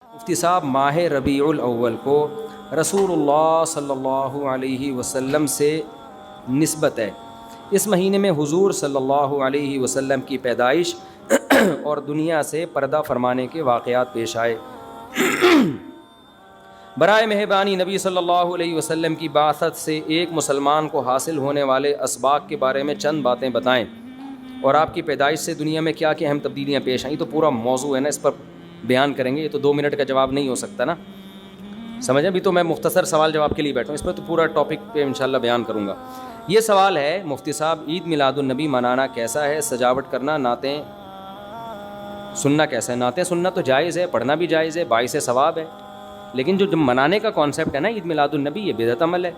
مفتی صاحب، ماہ ربیع الاول کو رسول اللہ صلی اللہ علیہ وسلم سے نسبت ہے۔ اس مہینے میں حضور صلی اللہ علیہ وسلم کی پیدائش اور دنیا سے پردہ فرمانے کے واقعات پیش آئے۔ برائے مہربانی نبی صلی اللہ علیہ وسلم کی بعثت سے ایک مسلمان کو حاصل ہونے والے اسباق کے بارے میں چند باتیں بتائیں، اور آپ کی پیدائش سے دنیا میں کیا کیا اہم تبدیلیاں پیش آئیں۔ تو پورا موضوع ہے نا، اس پر بیان کریں گے، یہ تو 2 منٹ کا جواب نہیں ہو سکتا نا، سمجھیں۔ ابھی تو میں مختصر سوال جواب کے لیے بیٹھا ہوں، اس پہ تو پورا ٹاپک پہ انشاءاللہ بیان کروں گا۔ یہ سوال ہے مفتی صاحب، عید میلاد النبی منانا کیسا ہے؟ سجاوٹ کرنا، نعتیں سننا کیسا ہے؟ نعتیں سننا تو جائز ہے، پڑھنا بھی جائز ہے، باعث ثواب ہے، لیکن جو منانے کا کانسیپٹ ہے نا عید میلاد النبی، یہ بدعت عمل ہے۔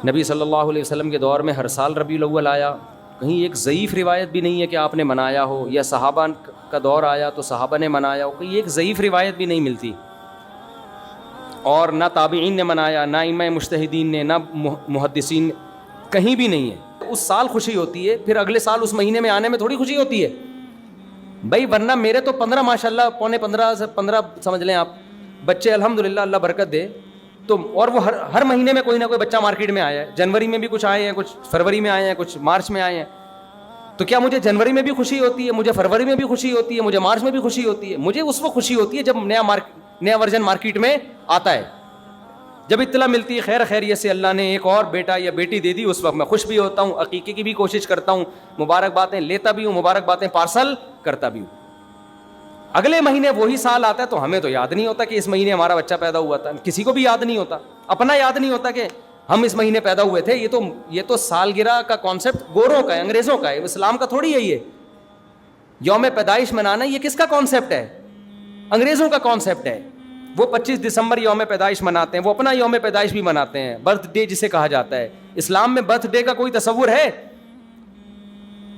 نبی صلی اللہ علیہ وسلم کے دور میں ہر سال ربیع الاول آیا، کہیں ایک ضعیف روایت بھی نہیں ہے کہ آپ نے منایا ہو، یا صحابہ کا دور آیا تو صحابہ نے منایا ہو، کہیں ایک ضعیف روایت بھی نہیں ملتی، اور نہ تابعین نے منایا، نہ ائمہ مجتہدین نے، نہ محدثین، کہیں بھی نہیں ہے۔ اس سال خوشی ہوتی ہے، پھر اگلے سال اس مہینے میں آنے میں تھوڑی خوشی ہوتی ہے بھائی، ورنہ میرے تو 15 ماشاءاللہ، پونے 15 سے 15 سمجھ لیں آپ، بچے الحمدللہ، اللہ برکت دے، تو اور وہ ہر مہینے میں کوئی نہ کوئی بچہ مارکیٹ میں آیا ہے۔ جنوری میں بھی کچھ آئے ہیں، کچھ فروری میں آئے ہیں، کچھ مارچ میں آئے ہیں۔ تو کیا مجھے جنوری میں بھی خوشی ہوتی ہے؟ مجھے فروری میں بھی خوشی ہوتی ہے؟ مجھے مارچ میں بھی خوشی ہوتی ہے؟ مجھے اس وقت خوشی ہوتی ہے جب نیا ورژن مارکیٹ میں آتا ہے، جب اطلاع ملتی ہے خیر خیریت سے اللہ نے ایک اور بیٹا یا بیٹی دے دی، اس وقت میں خوش بھی ہوتا ہوں، عقیقے کی بھی کوشش کرتا ہوں، مبارکبادیں لیتا بھی ہوں، مبارکبادیں پارسل کرتا بھی ہوں۔ اگلے مہینے وہی سال آتا ہے تو ہمیں تو یاد نہیں ہوتا کہ اس مہینے ہمارا بچہ پیدا ہوا تھا، کسی کو بھی یاد نہیں ہوتا، اپنا یاد نہیں ہوتا کہ ہم اس مہینے پیدا ہوئے تھے۔ یہ تو سالگرہ کا کانسیپٹ گوروں کا ہے، انگریزوں کا ہے، اسلام کا تھوڑی ہے۔ یہ یوم پیدائش منانا یہ کس کا کانسیپٹ ہے؟ انگریزوں کا کانسیپٹ ہے۔ وہ 25 دسمبر یوم پیدائش مناتے ہیں، وہ اپنا یوم پیدائش بھی مناتے ہیں، برتھ ڈے جسے کہا جاتا ہے۔ اسلام میں برتھ ڈے کا کوئی تصور ہے؟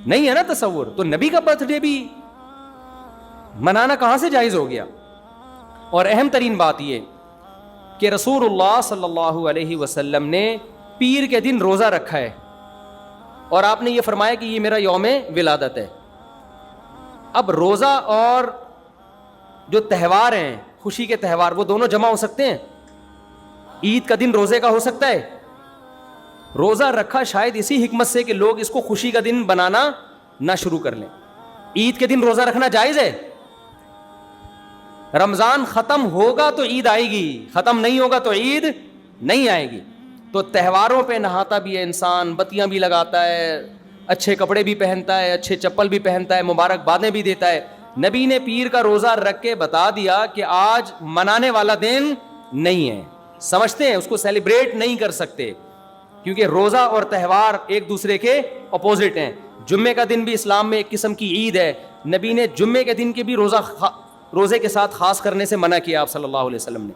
نہیں ہے نا تصور، تو نبی کا برتھ ڈے بھی منانا کہاں سے جائز ہو گیا؟ اور اہم ترین بات یہ کہ رسول اللہ صلی اللہ علیہ وسلم نے پیر کے دن روزہ رکھا ہے، اور آپ نے یہ فرمایا کہ یہ میرا یوم ولادت ہے۔ اب روزہ اور جو تہوار ہیں، خوشی کے تہوار، وہ دونوں جمع ہو سکتے ہیں؟ عید کا دن روزے کا ہو سکتا ہے؟ روزہ رکھا شاید اسی حکمت سے کہ لوگ اس کو خوشی کا دن بنانا نہ شروع کر لیں۔ عید کے دن روزہ رکھنا جائز ہے؟ رمضان ختم ہوگا تو عید آئے گی، ختم نہیں ہوگا تو عید نہیں آئے گی۔ تو تہواروں پہ نہاتا بھی ہے انسان، بتیاں بھی لگاتا ہے، اچھے کپڑے بھی پہنتا ہے، اچھے چپل بھی پہنتا ہے، مبارکبادیں بھی دیتا ہے۔ نبی نے پیر کا روزہ رکھ کے بتا دیا کہ آج منانے والا دن نہیں ہے، سمجھتے ہیں اس کو سیلیبریٹ نہیں کر سکتے، کیونکہ روزہ اور تہوار ایک دوسرے کے اپوزٹ ہیں۔ جمعے کا دن بھی اسلام میں ایک قسم کی عید ہے، نبی نے جمعے کے دن کے بھی روزے کے ساتھ خاص کرنے سے منع کیا آپ صلی اللہ علیہ وسلم نے،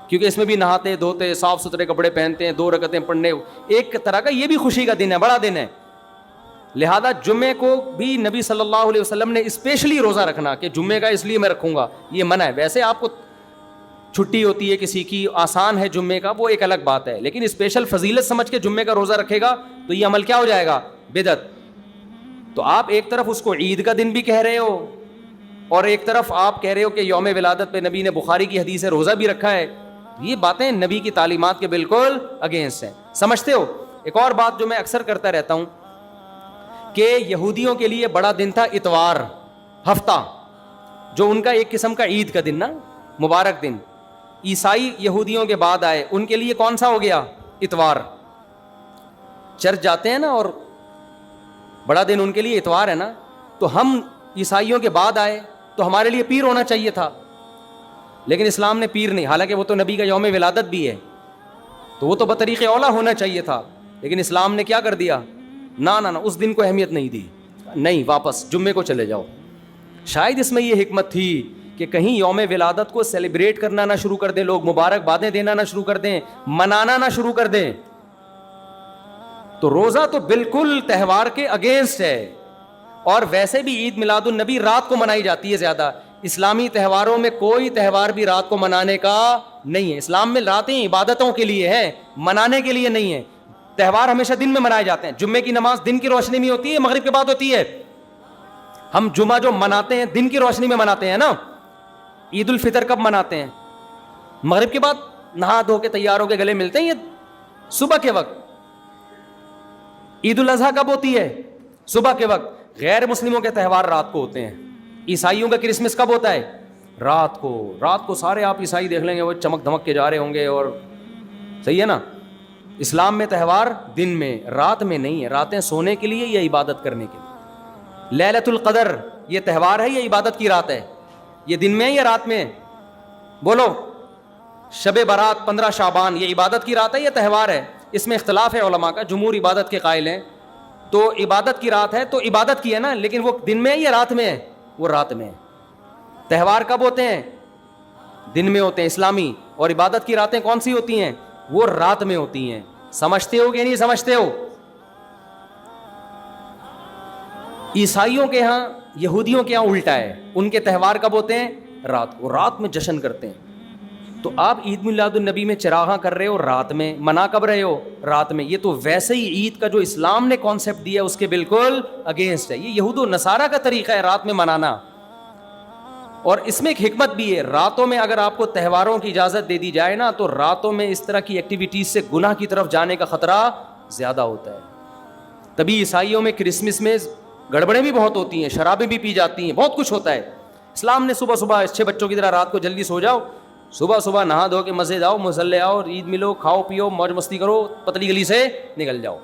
کیونکہ اس میں بھی نہاتے دھوتے، صاف ستھرے کپڑے پہنتے ہیں، 2 رکعتیں پڑھنے، ایک طرح کا یہ بھی خوشی کا دن ہے، بڑا دن ہے۔ لہذا جمعے کو بھی نبی صلی اللہ علیہ وسلم نے اسپیشلی روزہ رکھنا کہ جمعے کا اس لیے میں رکھوں گا، یہ منع ہے۔ ویسے آپ کو چھٹی ہوتی ہے کسی کی، آسان ہے جمعے کا، وہ ایک الگ بات ہے، لیکن اسپیشل فضیلت سمجھ کے جمعے کا روزہ رکھے گا تو یہ عمل کیا ہو جائے گا؟ بدعت۔ تو آپ ایک طرف اس کو عید کا دن بھی کہہ رہے ہو، اور ایک طرف آپ کہہ رہے ہو کہ یوم ولادت پہ نبی نے بخاری کی حدیث ہے روزہ بھی رکھا ہے۔ یہ باتیں نبی کی تعلیمات کے بالکل اگینسٹ ہیں، سمجھتے ہو؟ ایک اور بات جو میں اکثر کرتا رہتا ہوں کہ یہودیوں کے لیے بڑا دن تھا اتوار، ہفتہ، جو ان کا ایک قسم کا عید کا دن نا، مبارک دن۔ عیسائی یہودیوں کے بعد آئے، ان کے لیے کون سا ہو گیا؟ اتوار۔ چرچ جاتے ہیں نا، اور بڑا دن ان کے لیے اتوار ہے نا، تو ہم عیسائیوں کے بعد آئے تو ہمارے لیے پیر ہونا چاہیے تھا، لیکن اسلام نے پیر نہیں، حالانکہ وہ تو نبی کا یوم ولادت بھی ہے، تو وہ تو بطریق اولا ہونا چاہیے تھا، لیکن اسلام نے کیا کر دیا؟ نہ اس دن کو اہمیت نہیں دی، نہیں، واپس جمعے کو چلے جاؤ۔ شاید اس میں یہ حکمت تھی کہ کہیں یوم ولادت کو سیلیبریٹ کرنا نہ شروع کر دیں لوگ، مبارکبادیں دینا نہ شروع کر دیں، منانا نہ شروع کر دیں۔ تو روزہ تو بالکل تہوار کے اگینسٹ ہے، اور ویسے بھی عید میلاد النبی رات کو منائی جاتی ہے زیادہ۔ اسلامی تہواروں میں کوئی تہوار بھی رات کو منانے کا نہیں ہے، اسلام میں راتیں عبادتوں کے لیے ہیں، منانے کے لیے نہیں ہے۔ تہوار ہمیشہ دن میں منائے جاتے ہیں، جمعے کی نماز دن کی روشنی میں ہوتی ہے، مغرب کے بعد ہوتی ہے۔ ہم جمعہ جو مناتے ہیں دن کی روشنی میں مناتے ہیں نا، عید الفطر کب مناتے ہیں؟ مغرب کے بعد نہا دھو کے تیار ہو کے گلے ملتے ہیں، یہ صبح کے وقت. عید الاضحیٰ کب ہوتی ہے؟ صبح کے وقت. غیر مسلموں کے تہوار رات کو ہوتے ہیں. عیسائیوں کا کرسمس کب ہوتا ہے؟ رات کو. رات کو سارے آپ عیسائی دیکھ لیں گے وہ چمک دھمک کے جا رہے ہوں گے، اور صحیح ہے نا. اسلام میں تہوار دن میں، رات میں نہیں ہے. راتیں سونے کے لیے یا عبادت کرنے کے لیے. لیلۃ القدر یہ تہوار ہے یا عبادت کی رات ہے؟ یہ دن میں ہے یا رات میں؟ بولو. شب برات 15 شعبان یہ عبادت کی رات ہے یا تہوار ہے؟ اس میں اختلاف ہے علماء کا. جمہور عبادت کے قائل ہیں، تو عبادت کی رات ہے تو عبادت کی ہے نا، لیکن وہ دن میں ہے یا رات میں ہے؟ وہ رات میں ہے. تہوار کب ہوتے ہیں؟ دن میں ہوتے ہیں اسلامی. اور عبادت کی راتیں کون سی ہوتی ہیں؟ وہ رات میں ہوتی ہیں. سمجھتے ہو کہ نہیں سمجھتے ہو؟ عیسائیوں کے ہاں، یہودیوں کے ہاں الٹا ہے. ان کے تہوار کب ہوتے ہیں؟ رات کو. رات میں جشن کرتے ہیں. تو آپ عید میلاد النبی میں چراغاں کر رہے ہو رات میں، منا کب رہے ہو؟ رات میں. یہ تو ویسے ہی عید کا جو اسلام نے کانسیپٹ دیا اس کے بالکل اگینسٹ ہے. یہ یہود و نصارہ کا طریقہ ہے رات میں منانا. اور اس میں ایک حکمت بھی ہے. راتوں میں اگر آپ کو تہواروں کی اجازت دے دی جائے نا، تو راتوں میں اس طرح کی ایکٹیویٹیز سے گناہ کی طرف جانے کا خطرہ زیادہ ہوتا ہے. تبھی عیسائیوں میں کرسمس میں گڑبڑیں بھی بہت ہوتی ہیں، شرابیں بھی پی جاتی ہیں، بہت کچھ ہوتا ہے. اسلام نے صبح صبح اچھے بچوں کی طرح رات کو جلدی سو جاؤ، صبح صبح نہا دھو کے مسجد آؤ، مصلی آؤ، عید ملو، کھاؤ پیو، موج مستی کرو، پتلی گلی سے نکل جاؤ.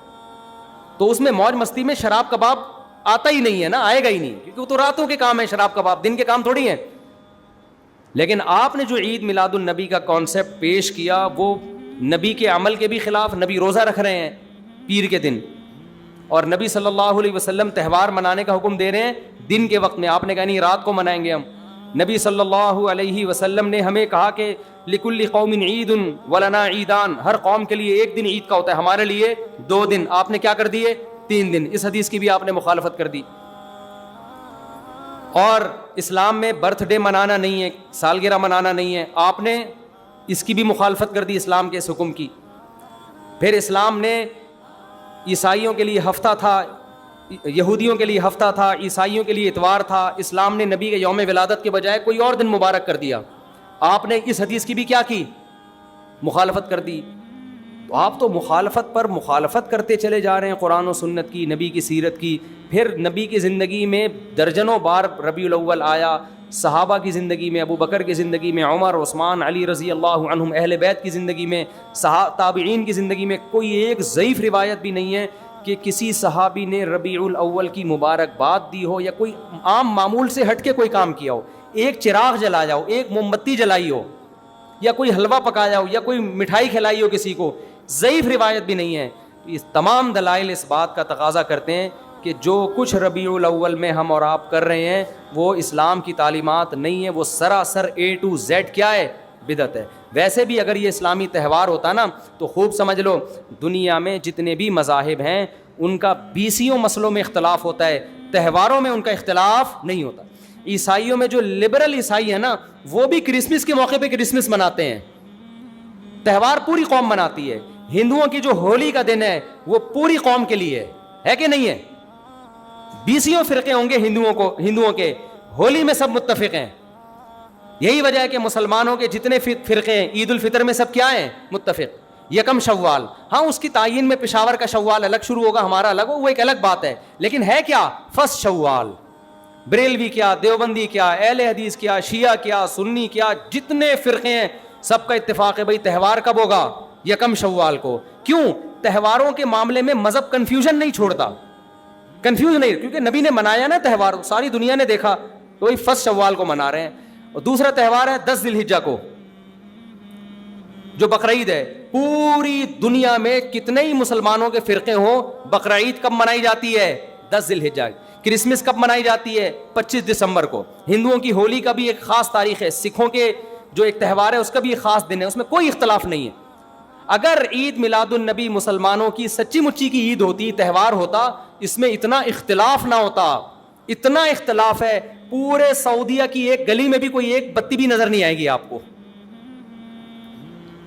تو اس میں موج مستی میں شراب کباب آتا ہی نہیں ہے نا، آئے گا ہی نہیں، کیونکہ وہ تو راتوں کے کام ہے. شراب کباب دن کے کام تھوڑی ہیں. لیکن آپ نے جو عید میلاد النبی کا کانسیپٹ پیش کیا وہ نبی کے عمل کے بھی خلاف. نبی روزہ رکھ رہے ہیں پیر کے دن، اور نبی صلی اللہ علیہ وسلم تہوار منانے کا حکم دے رہے ہیں دن کے وقت میں. آپ نے کہا نہیں رات کو منائیں گے ہم. نبی صلی اللہ علیہ وسلم نے ہمیں کہا کہ لکل قوم عید ولنا عیدان، ہر قوم کے لیے ایک دن عید کا ہوتا ہے، ہمارے لیے 2 دن. آپ نے کیا کر دیے؟ 3 دن. اس حدیث کی بھی آپ نے مخالفت کر دی. اور اسلام میں برتھ ڈے منانا نہیں ہے، سالگرہ منانا نہیں ہے. آپ نے اس کی بھی مخالفت کر دی اسلام کے اس حکم کی. پھر اسلام نے عیسائیوں کے لیے ہفتہ تھا، یہودیوں کے لیے ہفتہ تھا، عیسائیوں کے لیے اتوار تھا. اسلام نے نبی کے یوم ولادت کے بجائے کوئی اور دن مبارک کر دیا. آپ نے اس حدیث کی بھی کیا کی؟ مخالفت کر دی. تو آپ تو مخالفت پر مخالفت کرتے چلے جا رہے ہیں قرآن و سنت کی، نبی کی سیرت کی. پھر نبی کی زندگی میں درجنوں بار ربیع الاول آیا، صحابہ کی زندگی میں، ابو بکر کی زندگی میں، عمر، عثمان، علی رضی اللہ عنہم، اہل بیت کی زندگی میں، تابعین کی زندگی میں کوئی ایک ضعیف روایت بھی نہیں ہے کہ کسی صحابی نے ربیع الاول کی مبارکباد دی ہو یا کوئی عام معمول سے ہٹ کے کوئی کام کیا ہو. ایک چراغ جلایا ہو، ایک موم بتی جلائی ہو، یا کوئی حلوہ پکایا ہو، یا کوئی مٹھائی کھلائی ہو کسی کو، ضعیف روایت بھی نہیں ہے. یہ تمام دلائل اس بات کا تقاضا کرتے ہیں کہ جو کچھ ربیع الاول میں ہم اور آپ کر رہے ہیں وہ اسلام کی تعلیمات نہیں ہے، وہ سراسر A to Z کیا ہے؟ بدعت ہے. ویسے بھی اگر یہ اسلامی تہوار ہوتا نا تو خوب سمجھ لو دنیا میں جتنے بھی مذاہب ہیں ان کا 20 مسئلوں میں اختلاف ہوتا ہے، تہواروں میں ان کا اختلاف نہیں ہوتا. عیسائیوں میں جو لبرل عیسائی ہیں نا وہ بھی کرسمس کے موقع پہ کرسمس مناتے ہیں، تہوار پوری قوم مناتی ہے. ہندوؤں کی جو ہولی کا دن ہے وہ پوری قوم کے لیے ہے کہ نہیں ہے؟ 20 فرقے ہوں گے ہندوؤں کے، ہولی میں سب متفق ہیں. یہی وجہ ہے کہ مسلمانوں کے جتنے فرقے ہیں عید الفطر میں سب کیا ہیں؟ متفق. یکم شوال، ہاں اس کی تعین میں پشاور کا شوال الگ شروع ہوگا، ہمارا الگ ہو، وہ ایک الگ بات ہے، لیکن ہے کیا؟ فرسٹ شوال. بریلوی کیا، دیوبندی کیا، اہل حدیث کیا، شیعہ کیا، سنی کیا، جتنے فرقے ہیں سب کا اتفاق ہے بھائی تہوار کب ہوگا؟ یکم شوال کو. کیوں؟ تہواروں کے معاملے میں مذہب کنفیوژن نہیں چھوڑتا، کنفیوز نہیں، کیونکہ نبی نے منایا نا تہوار، ساری دنیا نے دیکھا، تو وہی فرسٹ شوال کو منا رہے ہیں. اور دوسرا تہوار ہے 10 ذی الحجہ کو جو بقرعید ہے. پوری دنیا میں کتنے ہی مسلمانوں کے فرقے ہوں، بقرعید کب منائی جاتی ہے؟ 10 ذی الحجہ. کرسمس کب منائی جاتی ہے؟ 25 دسمبر کو. ہندوؤں کی ہولی کا بھی ایک خاص تاریخ ہے، سکھوں کے جو ایک تہوار ہے اس کا بھی ایک خاص دن ہے، اس میں کوئی اختلاف نہیں ہے. اگر عید میلاد النبی مسلمانوں کی سچی مچی کی عید ہوتی، تہوار ہوتا، اس میں اتنا اختلاف نہ ہوتا. اتنا اختلاف ہے پورے سعودیہ کی ایک گلی میں بھی کوئی ایک بتی بھی نظر نہیں آئے گی آپ کو.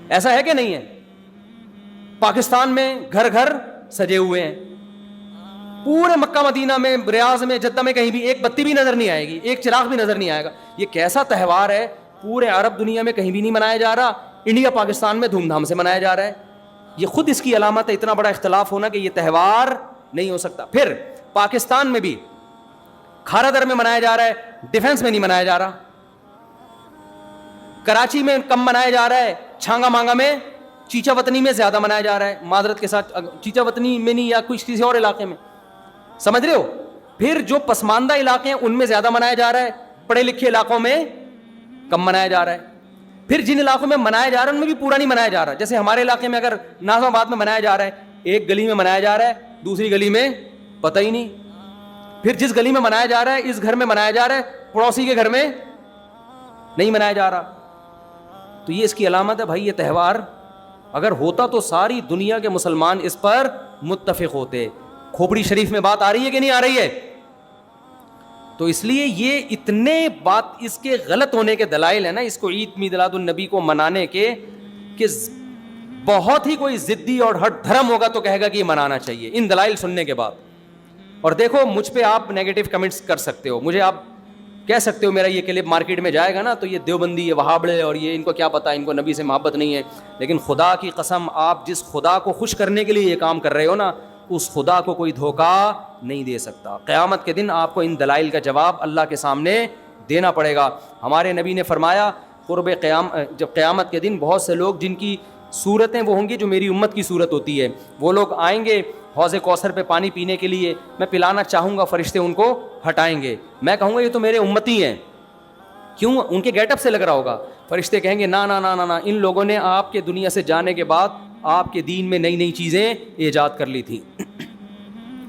ایسا ہے کہ نہیں ہے؟ پاکستان میں گھر گھر سجے ہوئے ہیں، پورے مکہ مدینہ میں، ریاض میں، جدہ میں کہیں بھی ایک بتی بھی نظر نہیں آئے گی، ایک چراغ بھی نظر نہیں آئے گا. یہ کیسا تہوار ہے پورے عرب دنیا میں کہیں بھی نہیں منایا جا رہا, انڈیا پاکستان میں دھوم دھام سے منایا جا رہا ہے. یہ خود اس کی علامت ہے, اتنا بڑا اختلاف ہونا کہ یہ تہوار نہیں ہو سکتا. پھر پاکستان میں بھی کھارا در میں منایا جا رہا ہے, ڈیفنس میں نہیں منایا جا رہا. کراچی میں کم منایا جا رہا ہے, چھانگا مانگا میں, چیچا وطنی میں زیادہ منایا جا رہا ہے. معذرت کے ساتھ, چیچا وطنی میں نہیں, یا کسی اور علاقے میں, سمجھ رہے ہو. پھر جو پسماندہ علاقے ہیں ان میں زیادہ منایا جا رہا ہے, پڑھے لکھے علاقوں میں کم منایا جا رہا ہے. پھر جن علاقوں میں منایا جا رہا ہے ان میں بھی پورا نہیں منایا جا رہا. جیسے ہمارے علاقے میں اگر ناظم آباد میں منایا جا رہا ہے, ایک گلی میں منایا جا رہا ہے, دوسری گلی میں پتہ ہی نہیں. پھر جس گلی میں منایا جا رہا ہے اس گھر میں منایا جا رہا ہے, پڑوسی کے گھر میں نہیں منایا جا رہا. تو یہ اس کی علامت ہے بھائی. یہ تہوار اگر ہوتا تو ساری دنیا کے مسلمان اس پر متفق ہوتے. کھوپڑی شریف میں بات آ رہی ہے کہ نہیں آ رہی ہے؟ تو اس لیے یہ اتنے بات اس کے غلط ہونے کے دلائل ہیں نا, اس کو عید میلاد النبی کو منانے کے, کہ بہت ہی کوئی ضدی اور ہٹ دھرم ہوگا تو کہے گا کہ یہ منانا چاہیے ان دلائل سننے کے بعد. اور دیکھو مجھ پہ آپ نیگیٹو کمنٹس کر سکتے ہو, مجھے آپ کہہ سکتے ہو میرا یہ کلپ مارکیٹ میں جائے گا نا تو یہ دیوبندی, یہ وہابڑے, اور یہ ان کو کیا پتا, ان کو نبی سے محبت نہیں ہے. لیکن خدا کی قسم, آپ جس خدا کو خوش کرنے کے لیے یہ کام کر رہے ہو نا, اس خدا کو کوئی دھوکہ نہیں دے سکتا. قیامت کے دن آپ کو ان دلائل کا جواب اللہ کے سامنے دینا پڑے گا. ہمارے نبی نے فرمایا جب قیامت کے دن بہت سے لوگ جن کی صورتیں وہ ہوں گی جو میری امت کی صورت ہوتی ہے, وہ لوگ آئیں گے حوض کوثر پہ پانی پینے کے لیے, میں پلانا چاہوں گا, فرشتے ان کو ہٹائیں گے, میں کہوں گا یہ تو میرے امتی ہیں. کیوں؟ ان کے گیٹ اپ سے لگ رہا ہوگا. فرشتے کہیں گے نا نا نا نا نا, ان لوگوں نے آپ کے دنیا سے جانے کے بعد آپ کے دین میں نئی نئی چیزیں ایجاد کر لی تھیں.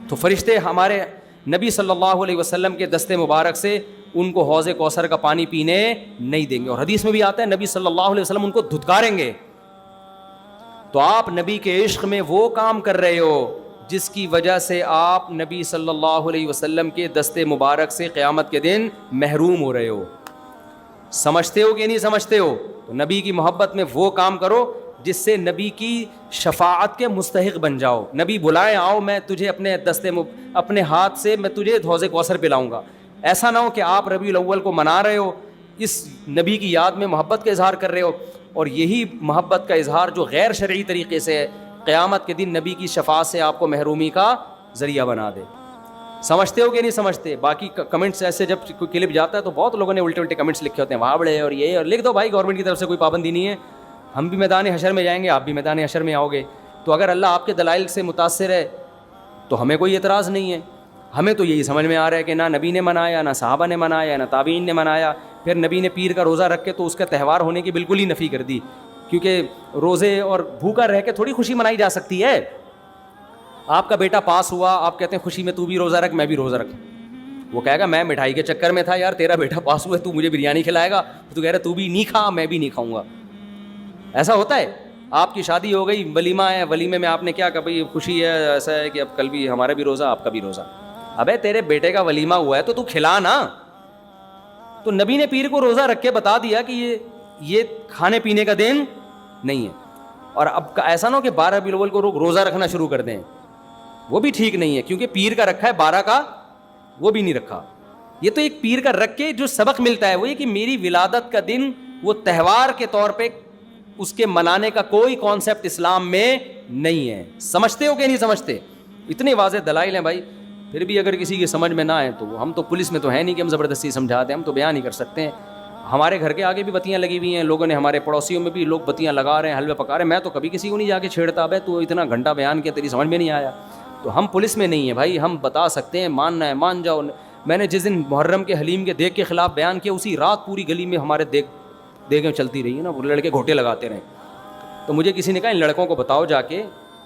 تو فرشتے ہمارے نبی صلی اللہ علیہ وسلم کے دستے مبارک سے ان کو حوض کوثر کا پانی پینے نہیں دیں گے. اور حدیث میں بھی آتا ہے نبی صلی اللہ علیہ وسلم ان کو دھتکاریں گے. تو آپ نبی کے عشق میں وہ کام کر رہے ہو جس کی وجہ سے آپ نبی صلی اللہ علیہ وسلم کے دستے مبارک سے قیامت کے دن محروم ہو رہے ہو. سمجھتے ہو کہ نہیں سمجھتے ہو؟ تو نبی کی محبت میں وہ کام کرو جس سے نبی کی شفاعت کے مستحق بن جاؤ. نبی بلائیں, آؤ میں تجھے اپنے ہاتھ سے میں تجھے حوض کوثر پلاؤں گا. ایسا نہ ہو کہ آپ ربیع الاول کو منا رہے ہو, اس نبی کی یاد میں محبت کا اظہار کر رہے ہو, اور یہی محبت کا اظہار جو غیر شرعی طریقے سے ہے قیامت کے دن نبی کی شفاعت سے آپ کو محرومی کا ذریعہ بنا دے. سمجھتے ہو کہ نہیں سمجھتے؟ باقی کمنٹس ایسے جب کوئی کلپ جاتا ہے تو بہت لوگوں نے الٹے الٹے کمنٹس لکھے ہوتے ہیں, وہاں بڑے اور یہ, اور لکھ دو بھائی, گورنمنٹ کی طرف سے کوئی پابندی نہیں ہے. ہم بھی میدان حشر میں جائیں گے, آپ بھی میدان حشر میں آؤ گے. تو اگر اللہ آپ کے دلائل سے متاثر ہے تو ہمیں کوئی اعتراض نہیں ہے. ہمیں تو یہی سمجھ میں آ رہا ہے کہ نہ نبی نے منایا, نہ صحابہ نے منایا, نہ تابعین نے منایا. پھر نبی نے پیر کا روزہ رکھ کے تو اس کا تہوار ہونے کی بالکل ہی نفی کر دی, کیونکہ روزے اور بھوکا رہ کے تھوڑی خوشی منائی جا سکتی ہے. آپ کا بیٹا پاس ہوا, آپ کہتے ہیں خوشی میں تو بھی روزہ رکھ, میں بھی روزہ رکھ. وہ کہے گا میں مٹھائی کے چکر میں تھا یار, تیرا بیٹا پاس ہوا ہے, تو مجھے بریانی کھلائے گا, تو کہہ رہا تو بھی نہیں کھا, میں بھی نہیں کھاؤں گا. ایسا ہوتا ہے. آپ کی شادی ہو گئی, ولیمہ ہے, ولیمے میں آپ نے کیا کہا بھائی خوشی ہے, ایسا ہے کہ اب کل بھی ہمارا بھی روزہ, آپ کا بھی روزہ. ابے تیرے بیٹے کا ولیمہ ہوا ہے تو کھلا نا. تو نبی نے پیر کو روزہ رکھ کے بتا دیا کہ یہ کھانے پینے کا دن نہیں ہے. اور اب ایسا نہ ہو کہ 12 ربیع الاول کو روزہ رکھنا شروع کر دیں, وہ بھی ٹھیک نہیں ہے, کیونکہ پیر کا رکھا ہے 12 کا وہ بھی نہیں رکھا. یہ تو ایک پیر کا رکھ کے جو سبق ملتا ہے وہ یہ کہ میری ولادت کا دن وہ تہوار کے طور پہ اس کے منانے کا کوئی کانسیپٹ اسلام میں نہیں ہے. سمجھتے ہو کہ نہیں سمجھتے؟ اتنے واضح دلائل ہیں بھائی. پھر بھی اگر کسی کی سمجھ میں نہ آئے تو ہم تو پولیس میں تو ہے نہیں کہ ہم زبردستی سمجھا دیں, ہم تو بیان نہیں کر سکتے ہیں. ہمارے گھر کے آگے بھی بتیاں لگی ہوئی ہیں, لوگوں نے ہمارے پڑوسیوں میں بھی لوگ بتیاں لگا رہے ہیں, حلوے پکا رہے ہیں. میں تو کبھی کسی کو نہیں جا کے چھیڑتا, بھائی تو اتنا گھنٹہ بیان کیا تیری سمجھ میں نہیں آیا. تو ہم پولیس میں نہیں ہیں بھائی, ہم بتا سکتے ہیں, ماننا ہے مان جاؤ. میں نے جس دن محرم کے حلیم کے دیگ کے خلاف بیان کیا, اسی رات پوری گلی میں ہمارے دیگیں چلتی رہی ہیں نا, وہ لڑکے گھوٹے لگاتے رہے. تو مجھے کسی نے کہا ان لڑکوں کو بتاؤ جا کے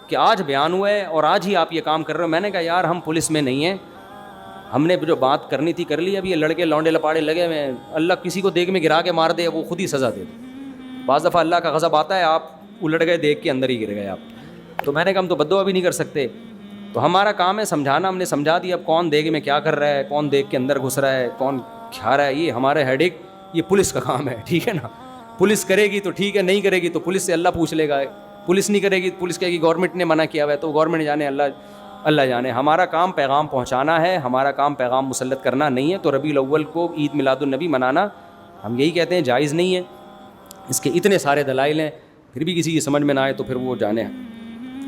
کہ آج بیان ہوا ہے اور آج ہی آپ یہ کام کر رہے ہو. میں نے کہا یار ہم پولیس میں نہیں ہیں, ہم نے جو بات کرنی تھی کر لی. اب یہ لڑکے لونڈے لپاڑے لگے ہوئے, اللہ کسی کو دیگ میں گرا کے مار دے وہ خود ہی سزا دے دے. بعض دفعہ اللہ کا غضب آتا ہے, آپ الٹ گئے دیگ کے اندر ہی گر گئے آپ. تو میں نے کہا ہم تو بددعا بھی نہیں کر سکتے. تو ہمارا کام ہے سمجھانا, ہم نے سمجھا دیا. اب کون دیگ میں کیا کر رہا ہے, کون دیگ کے اندر گھس رہا ہے, کون کھا رہا ہے, یہ ہمارا ہیڈیک, یہ پولیس کا کام ہے, ٹھیک ہے نا. پولیس کرے گی تو ٹھیک ہے, نہیں کرے گی تو پولیس سے اللہ پوچھ لے گا. پولیس نہیں کرے گی, پولیس کہے گی گورنمنٹ نے منع کیا ہوا ہے, تو گورنمنٹ جانے, اللہ جانے. ہمارا کام پیغام پہنچانا ہے, ہمارا کام پیغام مسلط کرنا نہیں ہے. تو ربیع الاول کو عید میلاد النبی منانا ہم یہی کہتے ہیں جائز نہیں ہے. اس کے اتنے سارے دلائل ہیں, پھر بھی کسی کی سمجھ میں نہ آئے تو پھر وہ جانے.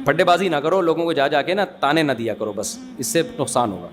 پھڈے بازی نہ کرو, لوگوں کو جا کے نا تانے نہ دیا کرو, بس اس سے نقصان ہوگا.